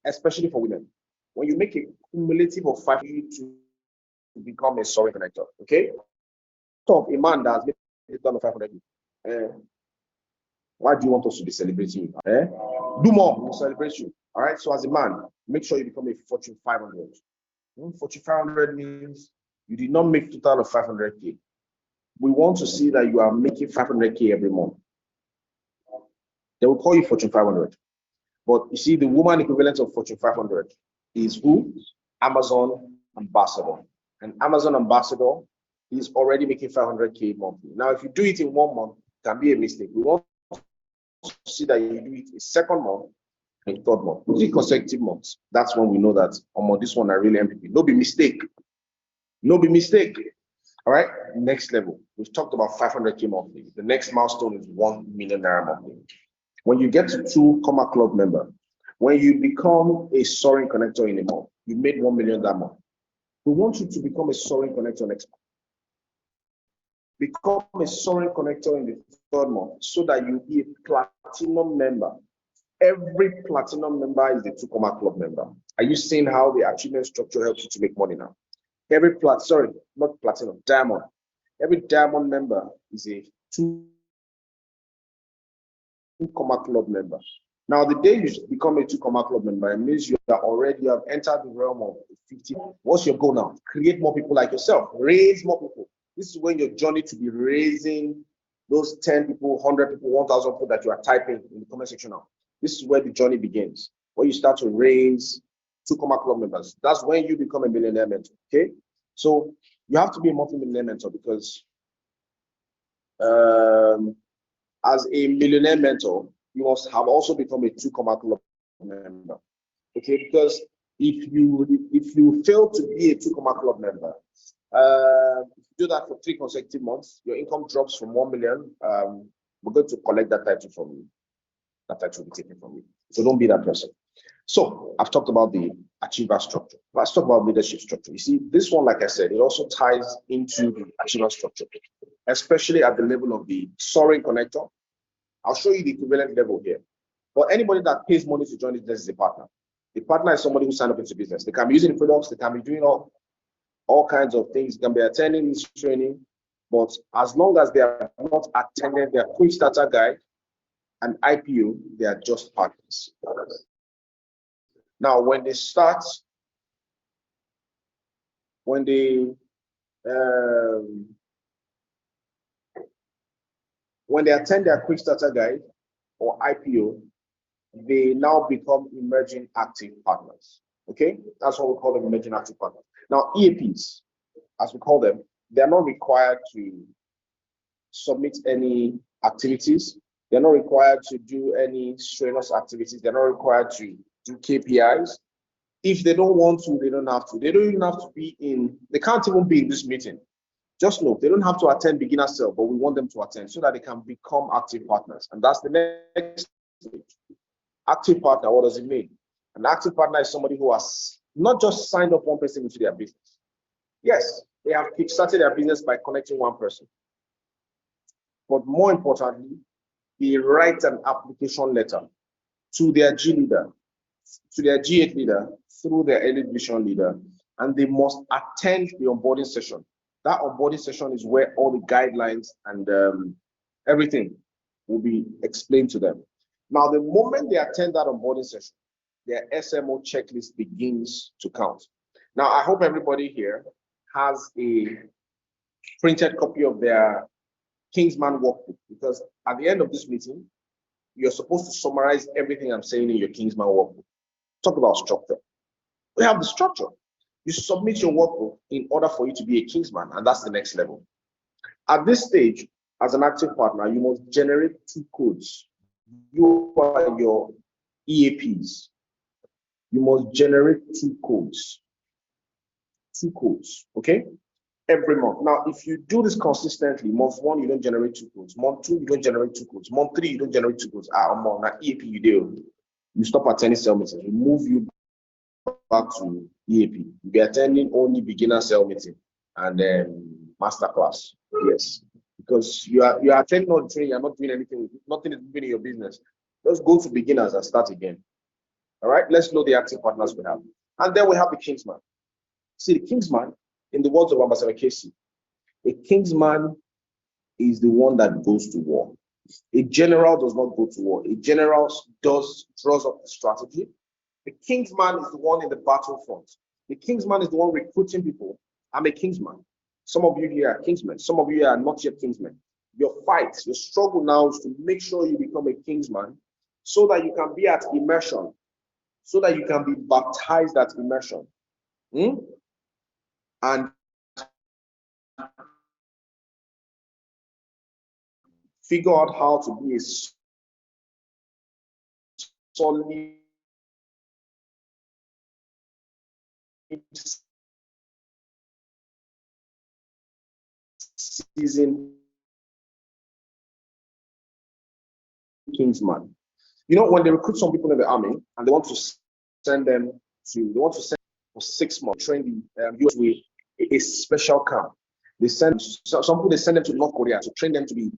especially for women. When you make a cumulative of 5, you to become a soaring connector. Okay. So a man that has made a total of 500. Why do you want us to be celebrating you? Do more, we'll celebrate you. All right. So as a man, make sure you become a Fortune 500. Fortune 500 means you did not make total of 500K. We want to see that you are making 500K every month. They will call you Fortune 500. But you see, the woman equivalent of Fortune 500 is who? Amazon ambassador. And Amazon ambassador is already making 500K monthly. Now, if you do it in 1 month, it can be a mistake. We want to see that you do it a second month and third month. 3 consecutive months. That's when we know that this one I really MVP. No be mistake. No be mistake. All right. Next level. We've talked about 500K monthly. The next milestone is 1 million naira monthly. When you get to 2 Comma Club member, when you become a soaring connector in a month, you made 1 million that month. We want you to become a soaring connector next month. Become a soaring connector in the 3rd month so that you be a platinum member. Every platinum member is a 2 Comma Club member. Are you seeing how the achievement structure helps you to make money now? Every diamond. Every diamond member is a 2 Comma Club member. Now, the day you become a 2 Comma Club member, it means you have entered the realm of 50. What's your goal now? Create more people like yourself. Raise more people. This is when your journey to be raising those 10 people, 100 people, 1,000 people that you are typing in the comment section now. This is where the journey begins. When you start to raise 2 Comma Club members, that's when you become a millionaire mentor. Okay, so you have to be a multi-millionaire mentor because as a millionaire mentor, you must have also become a 2 Comma Club member. Okay, because if you fail to be a 2 Comma Club member, if you do that for 3 consecutive months, your income drops from 1 million. We're going to collect that title from you. That title will be taken from you. So don't be that person. So I've talked about the achiever structure. Let's talk about leadership structure. You see, this one, like I said, it also ties into the achiever structure, especially at the level of the soaring connector. I'll show you the equivalent level here. But anybody that pays money to join this business is a partner. The partner is somebody who signed up into business. They can be using the products, they can be doing all kinds of things, they can be attending this training, but as long as they are not attending their quick starter guide and IPO, they are just partners. Now, when they attend their quick starter guide or IPO, they now become emerging active partners. Okay, that's what we call them, emerging active partners. Now, EAPs, as we call them, they're not required to submit any activities. They're not required to do any strenuous activities. They're not required to do KPIs. If they don't want to, they don't have to. They don't even have to be in, they can't even be in this meeting. Just know they don't have to attend beginner cell, but we want them to attend so that they can become active partners. And that's the next stage. Active partner, what does it mean? An active partner is somebody who has not just signed up one person into their business. Yes, they have kickstarted their business by connecting one person. But more importantly, they write an application letter to their G leader, to their G8 leader, through their elite vision leader, and they must attend the onboarding session. That onboarding session is where all the guidelines and everything will be explained to them. Now, the moment they attend that onboarding session, their SMO checklist begins to count. Now, I hope everybody here has a printed copy of their Kingsman workbook, because at the end of this meeting, you're supposed to summarize everything I'm saying in your Kingsman workbook. Talk about structure. We have the structure. You submit your workbook in order for you to be a Kingsman, and that's the next level. At this stage, as an active partner, you must generate 2 codes. You are your EAPs. You must generate 2 codes. 2 codes, okay? Every month. Now, if you do this consistently, month 1, you don't generate 2 codes. Month 2, you don't generate 2 codes. Month 3, you don't generate 2 codes. Now EAP you do. You stop attending cell meetings. We move you back to EAP. You be attending only beginner cell meeting and then masterclass. Yes, because you are attending all the training. You're not doing anything. Nothing is moving in your business. Let's go to beginners and start again. All right. Let's know the active partners we have, and then we have the Kingsman. See, the Kingsman, in the words of Ambassador Casey, a Kingsman is the one that goes to war. A general does not go to war. A general draws up the strategy. The Kingsman is the one in the battlefront. The Kingsman is the one recruiting people. I'm a Kingsman. Some of you here are Kingsmen. Some of you are not yet Kingsmen. Your fight, your struggle now is to make sure you become a Kingsman so that you can be at immersion, so that you can be baptized at immersion. And figure out how to be a solid seasoned Kingsman. You know, when they recruit some people in the army and they want to send for 6 months, train the US with a special camp. They send some people, they send them to North Korea to train them to be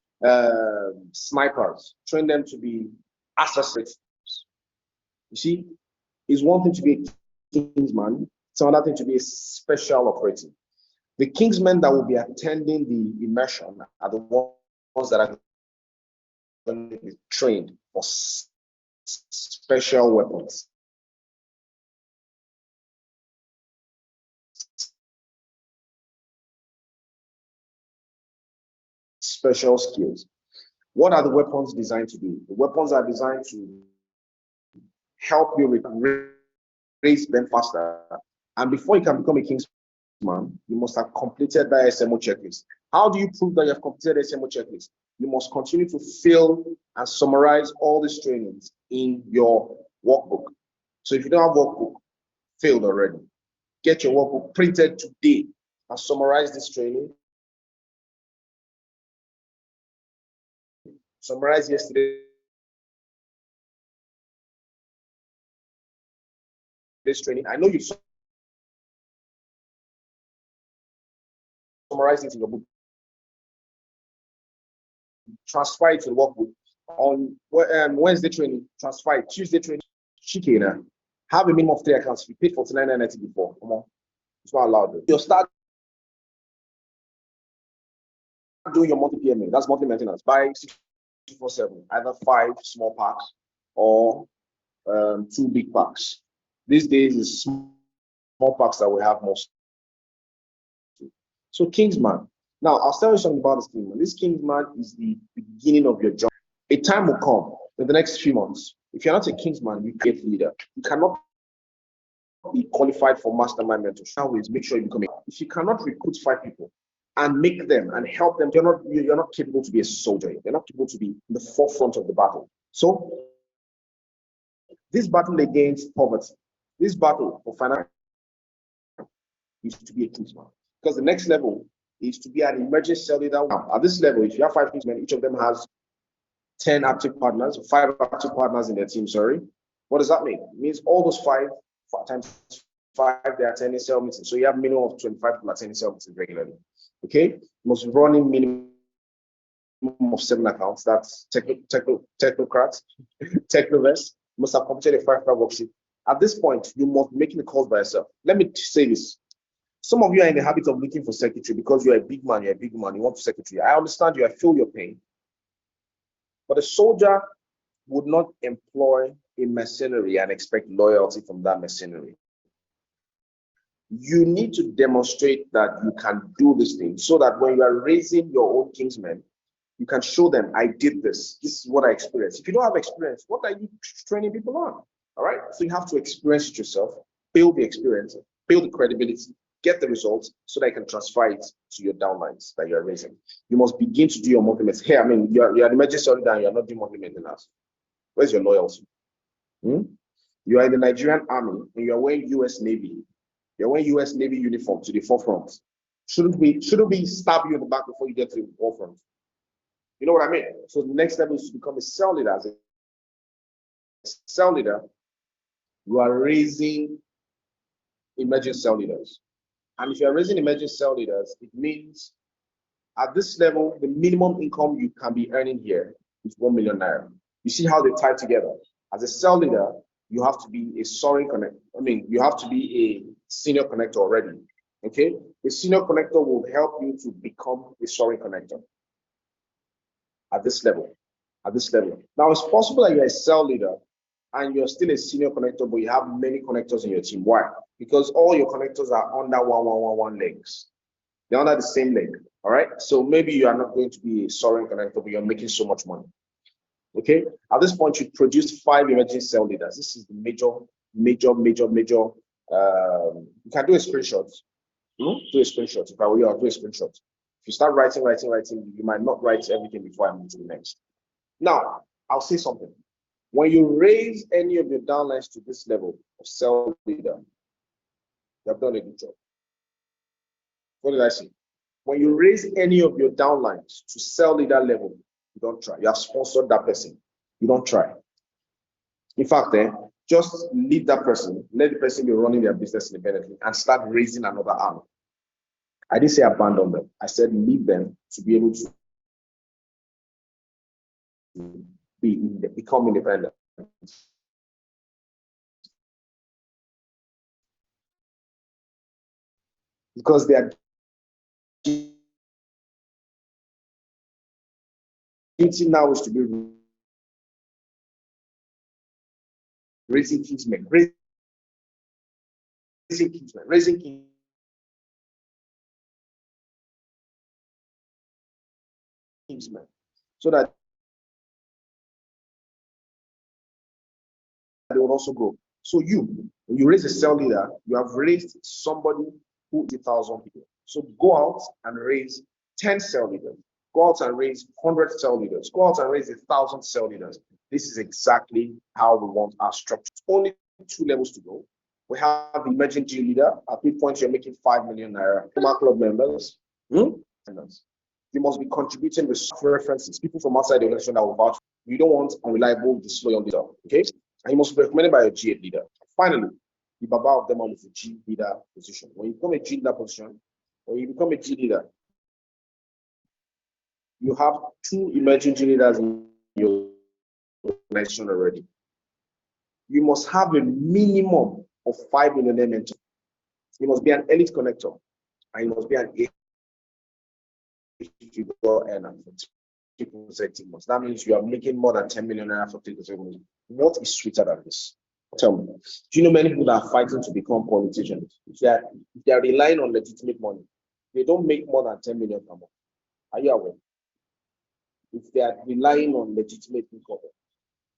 snipers, train them to be assassins. You see, it's one thing to be a Kingsman, it's another thing to be a special operative. The Kingsmen that will be attending the immersion are the ones that are going to be trained for special weapons. Special skills. What are the weapons designed to do? The weapons are designed to help you raise them faster. And before you can become a Kingsman, you must have completed that SMO checklist. How do you prove that you have completed the SMO checklist? You must continue to fill and summarize all these trainings in your workbook. So if you don't have workbook filled already, get your workbook printed today and summarize this training. Summarize yesterday. This training. I know you summarized it in your book. Transfer it to the workbook. On Wednesday training, transfer it. Tuesday training, chicken. Have a minimum of 3 accounts. You paid $49.90 before. Come on, it's not allowed. You start doing your monthly PMA. That's monthly maintenance. Buy 647, either 5 small packs or 2 big packs. These days, it's small packs that we have most. So Kingsman. Now, I'll tell you something about this Kingsman. This Kingsman is the beginning of your job. A time will come in the next few months. If you're not a Kingsman, you get leader. You cannot be qualified for mastermind mentorship. Always make sure you become if you cannot recruit 5 people and make them and help them, you're not capable to be a soldier. You're not capable to be in the forefront of the battle. So this battle against poverty, this battle for financial is to be a Kingsman. Because the next level is to be an emerging cell leader. At this level, if you have 5 men, each of them has 10 active partners, 5 active partners in their team, sorry. What does that mean? It means all those 5 times 5, they are attending cell meetings. So you have minimum of 25 people attending cell meetings regularly. Okay? You must be running minimum of 7 accounts. That's technocrats, technovest. Must have completed a 5-star worksheet. At this point, you must be making the calls by yourself. Let me say this. Some of you are in the habit of looking for secretary because you're a big man, you want to secretary. I understand you, I feel your pain. But a soldier would not employ a mercenary and expect loyalty from that mercenary. You need to demonstrate that you can do this thing so that when you are raising your own kingsmen, you can show them, I did this. This is what I experienced. If you don't have experience, what are you training people on? All right. So you have to experience it yourself, build the experience, build the credibility, get the results so that you can transfer it to your downlines that you're raising. You must begin to do your monthly maintenance. Hey, I mean, you're an emergency auditor and you're not doing monthly maintenance. Where's your loyalty? You are in the Nigerian army and you're wearing US Navy. You're wearing US Navy uniform to the forefront. Shouldn't we stab you in the back before you get to the forefront? You know what I mean? So the next level is to become a cell leader. As a cell leader, you are raising emerging cell leaders. And if you're raising emerging cell leaders, it means at this level, the minimum income you can be earning here is 1 million naira. You see how they tie together. As a cell leader, you have to be a soaring connector. I mean, you have to be a senior connector already. Okay? A senior connector will help you to become a soaring connector. At this level. Now, it's possible that you're a cell leader and you're still a senior connector, but you have many connectors in your team. Why? Because all your connectors are under one legs. They're under the same leg. All right. So maybe you are not going to be a soaring connector, but you're making so much money. Okay. At this point, you produced 5 emerging cell leaders. This is the major. You can do a screenshot. Do a screenshot. If I were you, I'll do a screenshot. If you start writing, you might not write everything before I move to the next. Now, I'll say something. When you raise any of your downlines to this level of cell leader, you have done a good job. What did I say? When you raise any of your downlines to cell leader level, you don't try. You have sponsored that person. You don't try. In fact, just leave that person, let the person be running their business independently and start raising another arm. I didn't say abandon them. I said leave them to be able to become independent. Because their duty now is to be raising kingsmen, raising kingsmen, so that they will also grow. So when you raise a cell leader, you have raised somebody who is 1,000 people. So go out and raise 10 cell leaders. Go out and raise 100 cell leaders. Go out and raise 1,000 cell leaders. This is exactly how we want our structure. Only 2 levels to go. We have the emerging G leader. At which point you're making 5 million naira. Club members. You must be contributing with references. People from outside the organization that will vouch. You don't want unreliable, disloyal leader. Okay? And you must be recommended by a G8 leader. Finally, the Baba of them all is a G leader position. When you become a G leader position, when you become a G leader, you have 2 emerging G leaders in your organization already. You must have a minimum of 5 million mentors. You must be an elite connector, and you must be an earner for consecutive months. That means you are making more than 10 million naira for 3 consecutive months. What is sweeter than this? Tell me. Do you know many people that are fighting to become politicians? If they are relying on legitimate money, they don't make more than 10 million per month. Are you aware? If they are relying on legitimate income,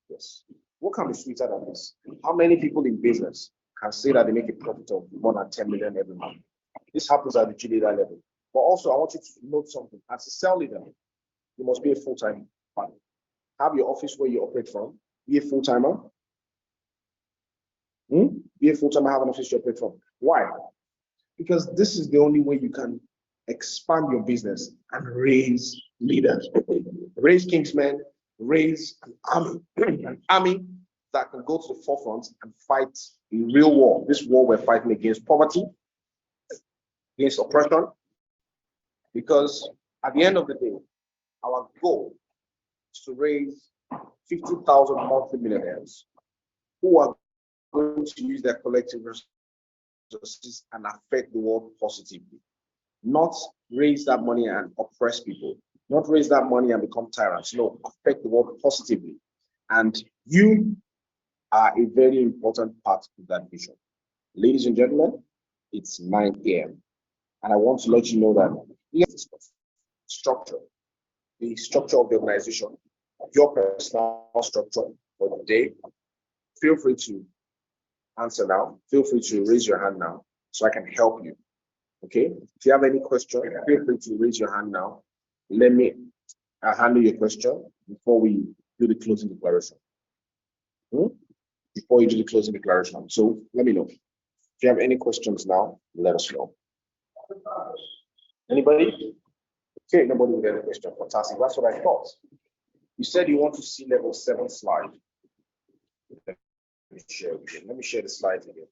yes. What can be sweeter than this? How many people in business can say that they make a profit of more than 10 million every month? This happens at the G leader level. But also, I want you to note something. As a cell leader, you must be a full-time partner. Have your office where you operate from. Be a full-timer. Be a full-timer, have an office you operate from. Why? Because this is the only way you can expand your business, and raise leaders. Raise kingsmen, raise an army that can go to the forefront and fight a real war. This war we're fighting against poverty, against oppression, because at the end of the day, our goal is to raise 50,000 multi-millionaires who are going to use their collective resources and affect the world positively. Not raise that money and oppress people, not raise that money and become tyrants. No, affect the world positively. And you are a very important part of that vision. Ladies and gentlemen, it's 9 a.m. And I want to let you know that structure, the structure of the organization, your personal structure for the day. Feel free to answer now. Feel free to raise your hand now so I can help you. Okay? If you have any question, feel free to raise your hand now. Let me handle your question before we do the closing declaration. Before you do the closing declaration. So let me know. If you have any questions now, let us know. Anybody? Okay, nobody with any question. Fantastic. That's what I thought. You said you want to see level 7 slide. Let me share again. Let me share the slides again.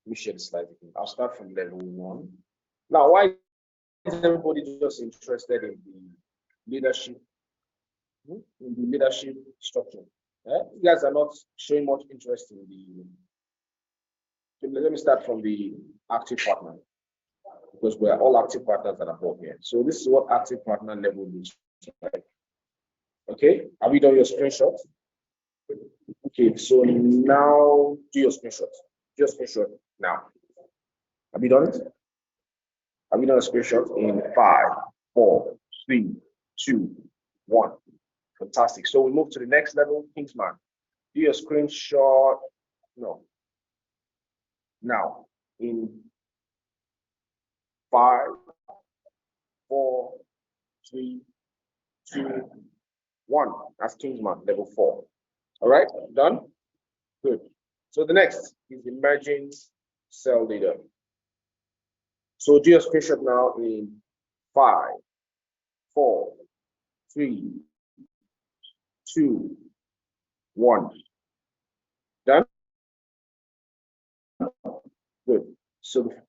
Let me share the slides again. I'll start from level 1. Now, why is everybody just interested in the leadership? In the leadership structure? You guys are not showing much interest in the. Let me start from the active partner, because we're all active partners that are both here. So this is what active partner level looks like. Okay, have you done your screenshot? Okay, so now do your screenshot. Do your screenshot now. Have you done it? Have you done a screenshot in 5, 4, 3, 2, 1? Fantastic. So we move to the next level, Kingsman. Do your screenshot. No. Now, in 5, 4, 3, 2, 1. That's Kingsman, level 4. All right, done? Good. So the next is emerging cell leader. So do your screenshot now in 5, 4, 3, 2, 1. Done? Good. So the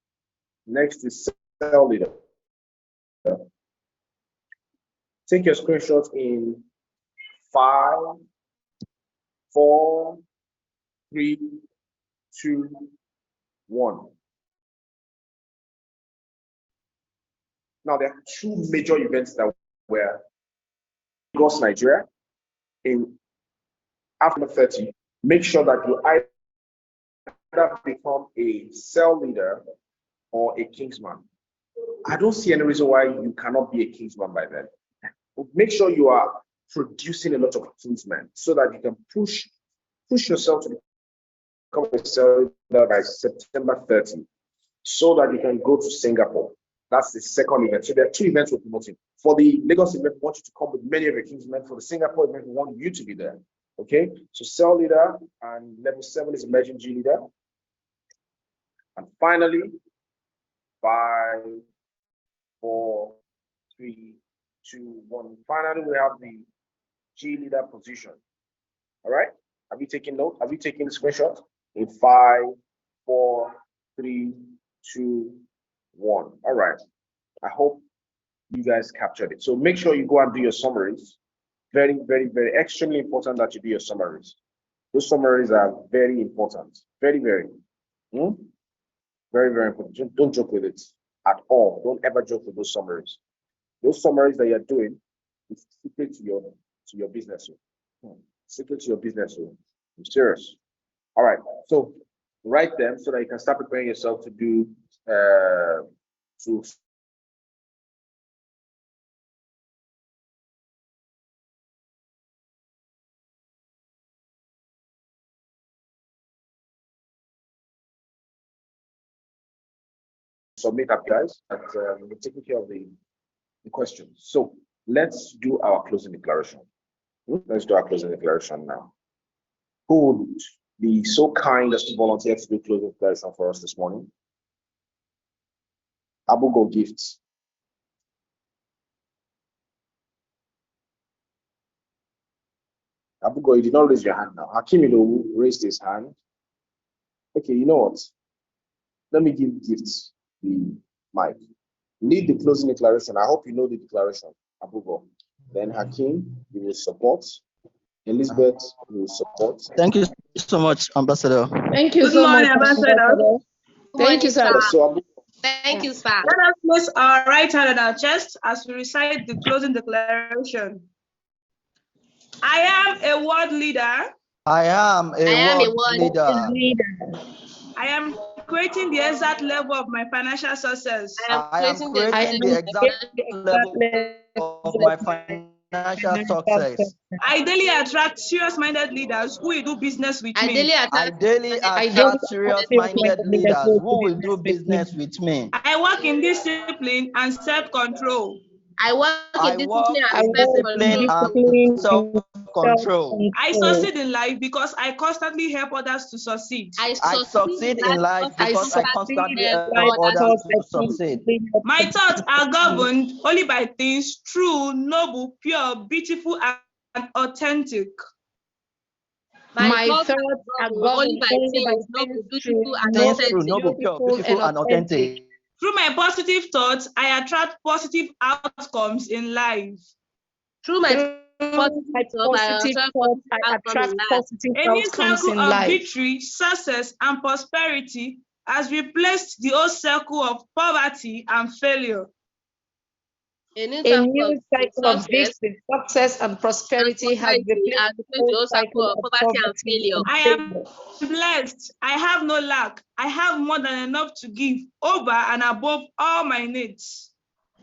next is cell leader. Take your screenshot in 5, 4, 3, 2, 1. Now there are 2 major events that were across Nigeria in after 30. Make sure that you either become a cell leader or a Kingsman. I don't see any reason why you cannot be a Kingsman by then. Make sure you are producing a lot of Kingsmen so that you can push yourself to become a cell leader by September 30, so that you can go to Singapore. That's the second event. So there are 2 events we're promoting. For the Lagos event, we want you to come with many of your Kingsmen. For the Singapore event, we want you to be there. Okay, so cell leader, and level 7 is emerging G leader. And finally, 5, 4, 3, 2, 1. Finally, we have the G leader position. All right, have you taken note? Have you taken the screenshot? In 5, 4, 3, 2, 1. All right, I hope you guys captured it. So make sure you go and do your summaries. Very, very, very extremely important that you do your summaries. Those summaries are very important. Very, very. Very, very important. Don't joke with it at all. Don't ever joke with those summaries. Those summaries that you're doing is secret to your business. Secret to your business. I'm serious. All right. So write them so that you can start preparing yourself to do to submit up, guys, and we're taking care of the questions. So let's do our closing declaration. Let's do our closing declaration now. Who would be so kind as to volunteer to do closing declaration for us this morning? Abugo Gifts. Abugo, you did not raise your hand now. Hakim Idowu raised his hand. Okay, you know what? Let me give Gifts the mic. Lead the closing declaration. I hope you know the declaration, Abugo. Then Hakim, you will support. Elizabeth, you will support. Thank you so much, Ambassador. Thank you Good so morning, much, Ambassador. Thank you, sir. So, Abugo, Thank you, sir. Let us place our right hand on our chest as we recite the closing declaration. I am a world leader. I am a world leader. I am creating the exact level of my financial success. I am creating the exact level of my financial success. I daily attract serious-minded leaders who will do business with me. I daily attract serious-minded leaders who will do business with me. I work in discipline and self-control. I work in discipline and self-control. I succeed in life because I constantly help others to succeed. I succeed in life because I constantly help others to succeed. My thoughts are governed only by things true, noble, pure, beautiful, and authentic. My thoughts are governed only by things true, noble, pure, beautiful, and authentic. Through my positive thoughts, I attract positive outcomes in life. Through my positive thoughts, I attract positive outcomes in life. A new circle of victory, success, and prosperity has replaced the old circle of poverty and failure. A new cycle of victory, success, and prosperity has replaced the old cycle of poverty and failure. I am blessed. I have no lack. I have more than enough to give over and above all my needs.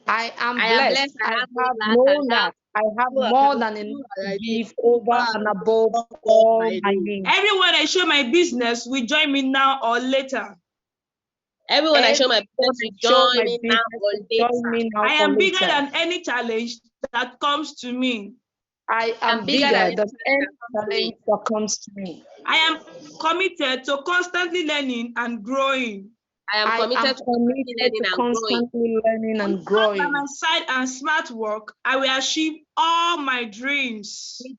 I am blessed. I have no lack. I have more than enough to give over and above all my needs. Everyone I show my business will join me now or later. Everyone I show my business will join me now or later. I am bigger than any challenge that comes to me. I am bigger than any challenge that comes to me. I am committed to constantly learning and growing. I am committed to constantly learning and growing. By my side and smart work, I will achieve all my dreams. With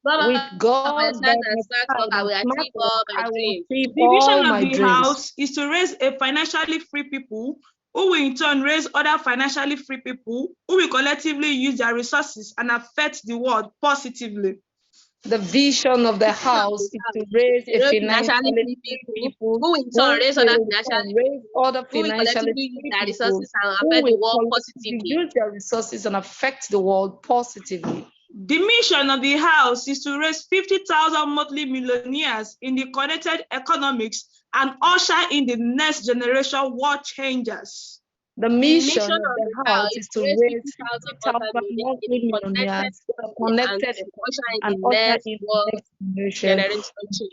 God by my side, I will achieve all my dreams. The vision of the house is to raise a financially free people who will in turn raise other financially free people who will collectively use their resources and affect the world positively. The vision of the house is to raise a financially free people who in turn raise other financially free people who will use their resources and affect the world positively. The mission of the house is to raise 50,000 monthly millionaires in the connected economics and usher in the next generation world changers. The mission of the house is to raise 50,000 monthly millionaires connected and usher in the next generation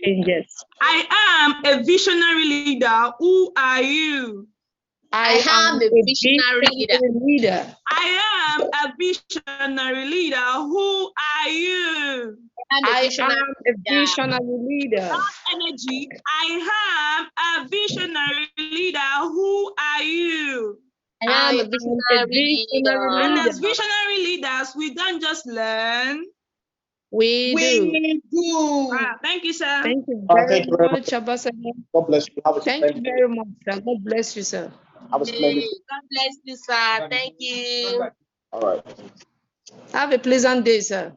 changes. I am a visionary leader. Who are you? I am a visionary leader. I am a visionary leader. Who are you? I am a visionary leader. Energy. I am a visionary leader. Who are you? I am a visionary leader. And as visionary leaders, we don't just learn. We do. Thank you, sir. Thank you very much, Ambassador. God bless you. Thank you very much, sir. God bless you, sir. Have a splendid. God bless you, sir. Thank you. All right. Have a pleasant day, sir.